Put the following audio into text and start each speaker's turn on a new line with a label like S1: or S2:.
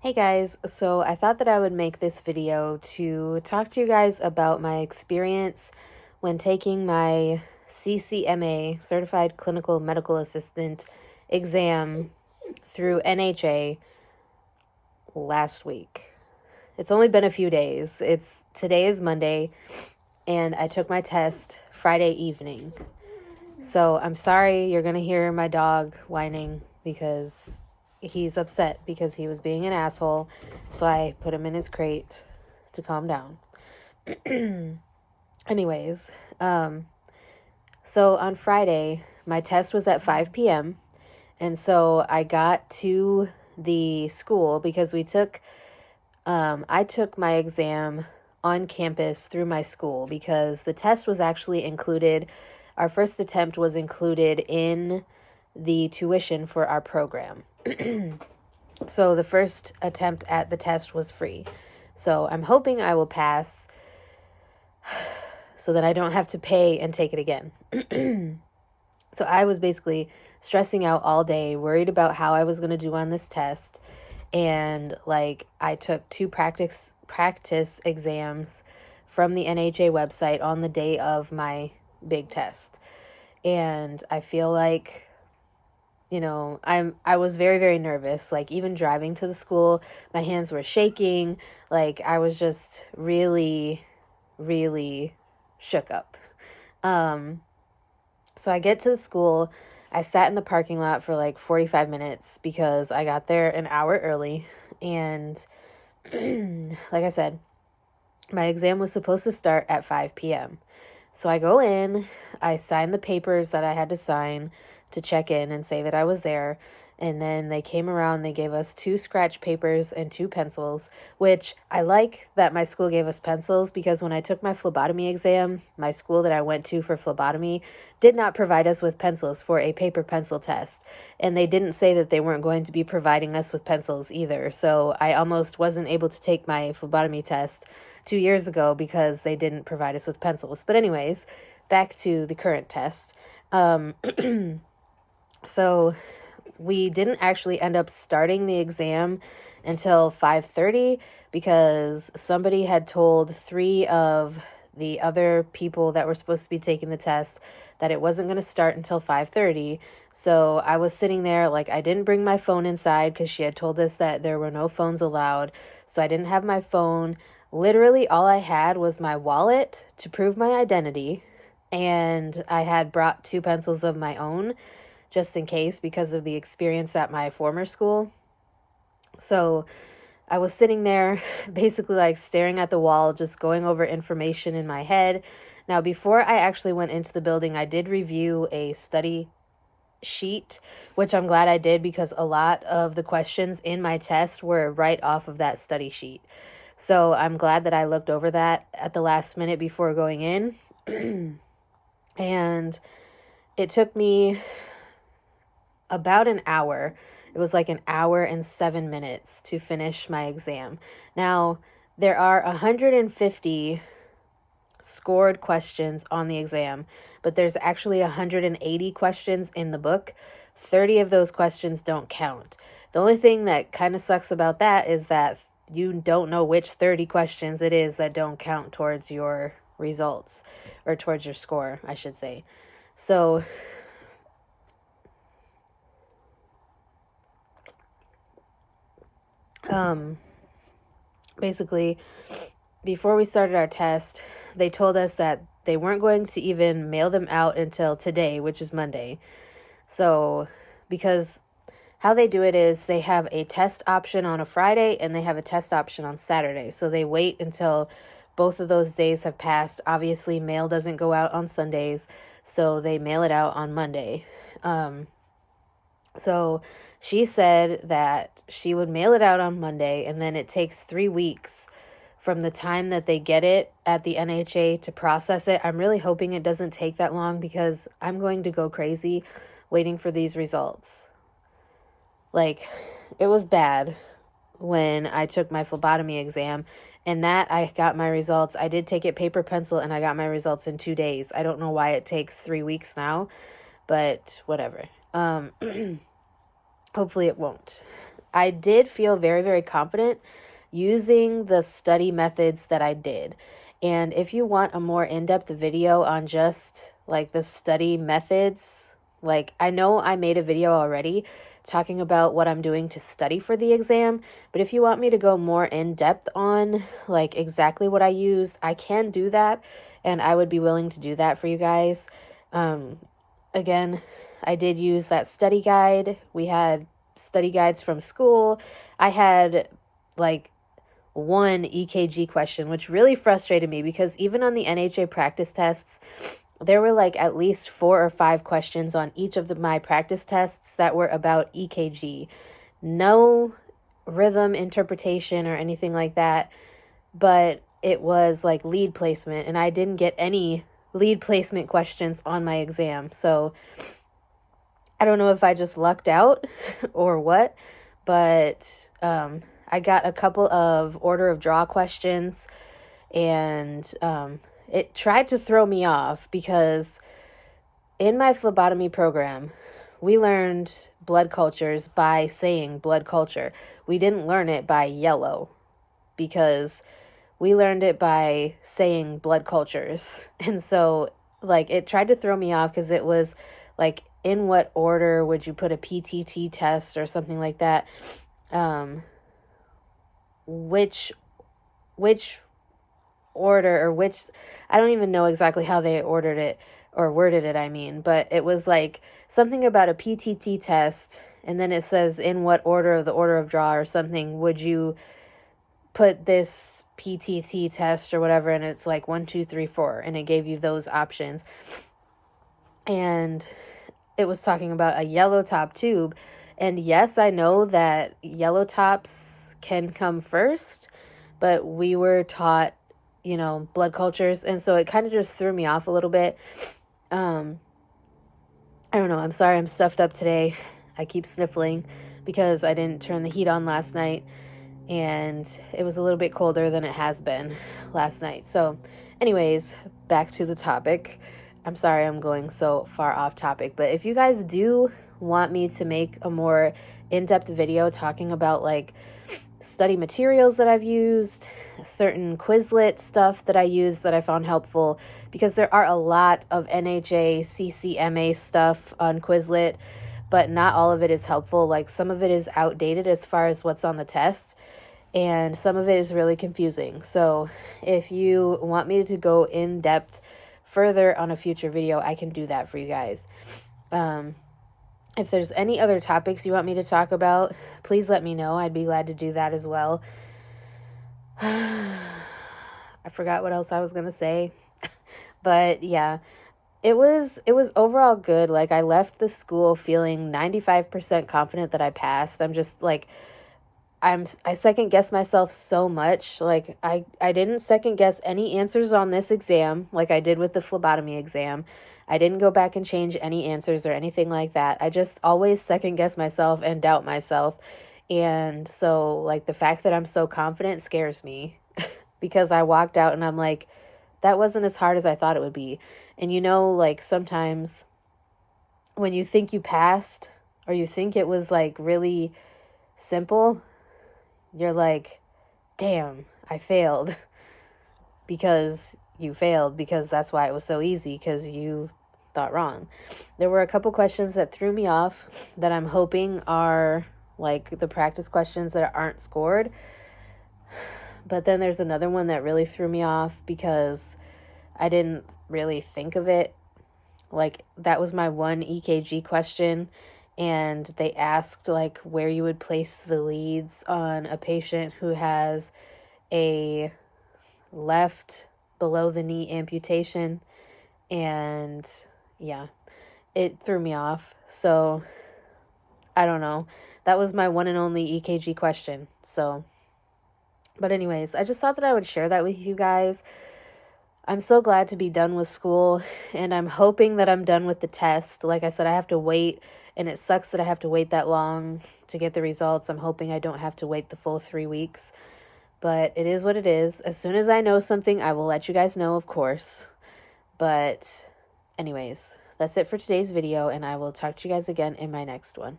S1: Hey guys, so I thought that I would make this video to talk to you guys about my experience when taking my CCMA, Certified Clinical Medical Assistant exam through NHA last week. It's only been a few days. Today is Monday and I took my test Friday evening. So I'm sorry you're going to hear my dog whining because he's upset because he was being an asshole. So I put him in his crate to calm down. Anyways, so on Friday, my test was at 5 p.m. And so I got to the school because I took my exam on campus through my school because the test was actually included. Our first attempt was included in the tuition for our program. So the first attempt at the test was free. So I'm hoping I will pass so that I don't have to pay and take it again. So I was basically stressing out all day, worried about how I was going to do on this test. And I took 2 practice exams from the NHA website on the day of my big test. And I feel like, I was very, very nervous. Like, even driving to the school, my hands were shaking. Like, I was just really, really shook up. So I get to the school. I sat in the parking lot for like 45 minutes because I got there an hour early. And like I said, my exam was supposed to start at 5 p.m. So I go in, I sign the papers that I had to sign to check in and say that I was there. And then they came around, they gave us 2 scratch papers and 2 pencils, which I like that my school gave us pencils because when I took my phlebotomy exam, my school that I went to for phlebotomy did not provide us with pencils for a paper pencil test. And they didn't say that they weren't going to be providing us with pencils either. So I almost wasn't able to take my phlebotomy test 2 years ago because they didn't provide us with pencils. But anyways, back to the current test. So we didn't actually end up starting the exam until 5:30 because somebody had told 3 of the other people that were supposed to be taking the test that it wasn't going to start until 5:30. So I was sitting there, like, I didn't bring my phone inside because she had told us that there were no phones allowed. So I didn't have my phone. Literally all I had was my wallet to prove my identity, and I had brought 2 pencils of my own just in case because of the experience at my former school. So I was sitting there basically like staring at the wall, just going over information in my head. Now, before I actually went into the building, I did review a study sheet, which I'm glad I did because a lot of the questions in my test were right off of that study sheet. So I'm glad that I looked over that at the last minute before going in. And it took me about an hour. It was like an hour and 7 minutes to finish my exam. Now, there are 150 scored questions on the exam, but there's actually 180 questions in the book. 30 of those questions don't count. The only thing that kind of sucks about that is that you don't know which 30 questions it is that don't count towards your results, or towards your score, I should say. So basically, before we started our test, they told us that they weren't going to even mail them out until today, which is Monday. So, because how they do it is they have a test option on a Friday and they have a test option on Saturday. So they wait until both of those days have passed. Obviously, mail doesn't go out on Sundays, so they mail it out on Monday. So she said that she would mail it out on Monday, and then it takes 3 weeks from the time that they get it at the NHA to process it. I'm really hoping it doesn't take that long because I'm going to go crazy waiting for these results. Like, it was bad when I took my phlebotomy exam, and that I got my results. I did take it paper pencil, and I got my results in 2 days. I don't know why it takes 3 weeks now, but whatever. Hopefully it won't. I did feel very, very confident using the study methods that I did. And if you want a more in-depth video on just like the study methods, like I know I made a video already talking about what I'm doing to study for the exam, but if you want me to go more in depth on like exactly what I used, I can do that, and I would be willing to do that for you guys. Again, I did use that study guide. We had study guides from school. I had like one EKG question, which really frustrated me because even on the NHA practice tests, there were like at least 4 or 5 questions on each of my practice tests that were about EKG. No rhythm interpretation or anything like that, but it was like lead placement, and I didn't get any lead placement questions on my exam. So I don't know if I just lucked out or what, but I got a couple of order of draw questions, and it tried to throw me off because in my phlebotomy program, we learned blood cultures by saying blood culture. We didn't learn it by yellow because we learned it by saying blood cultures. And so like it tried to throw me off because it was like, in what order would you put a PTT test or something like that? Which order or which, I don't even know exactly how they ordered it or worded it, I mean, but it was like something about a PTT test, and then it says in what order, the order of draw or something, would you put this PTT test or whatever, and it's like 1, 2, 3, 4, and it gave you those options. And it was talking about a yellow top tube, and yes, I know that yellow tops can come first, but we were taught, you know, blood cultures, and so it kind of just threw me off a little bit. I don't know, I'm sorry I'm stuffed up today. I keep sniffling because I didn't turn the heat on last night, and it was a little bit colder than it has been last night. So anyways, back to the topic. I'm sorry I'm going so far off topic, but if you guys do want me to make a more in-depth video talking about like study materials that I've used, certain Quizlet stuff that I use that I found helpful, because there are a lot of NHA CCMA stuff on Quizlet, but not all of it is helpful. Like some of it is outdated as far as what's on the test, and some of it is really confusing. So if you want me to go in depth further on a future video, I can do that for you guys. If there's any other topics you want me to talk about, please let me know. I'd be glad to do that as well. I forgot what else I was going to say. But yeah, it was overall good. Like I left the school feeling 95% confident that I passed. I'm just like, I second guess myself so much. Like I didn't second guess any answers on this exam like I did with the phlebotomy exam. I didn't go back and change any answers or anything like that. I just always second guess myself and doubt myself. And so like the fact that I'm so confident scares me because I walked out and I'm like, that wasn't as hard as I thought it would be. And you know, like sometimes when you think you passed or you think it was like really simple, you're like, damn, I failed. Because you failed, because that's why it was so easy, because you thought wrong. There were a couple questions that threw me off that I'm hoping are like the practice questions that aren't scored. But then there's another one that really threw me off because I didn't really think of it. Like that was my one EKG question, and they asked like where you would place the leads on a patient who has a left below the knee amputation, and yeah, it threw me off. So I don't know, that was my one and only EKG question. So but anyways, I just thought that I would share that with you guys. I'm so glad to be done with school, and I'm hoping that I'm done with the test. Like I said, I have to wait, and it sucks that I have to wait that long to get the results. I'm hoping I don't have to wait the full 3 weeks, but it is what it is. As soon as I know something, I will let you guys know, of course. But anyways, that's it for today's video, and I will talk to you guys again in my next one.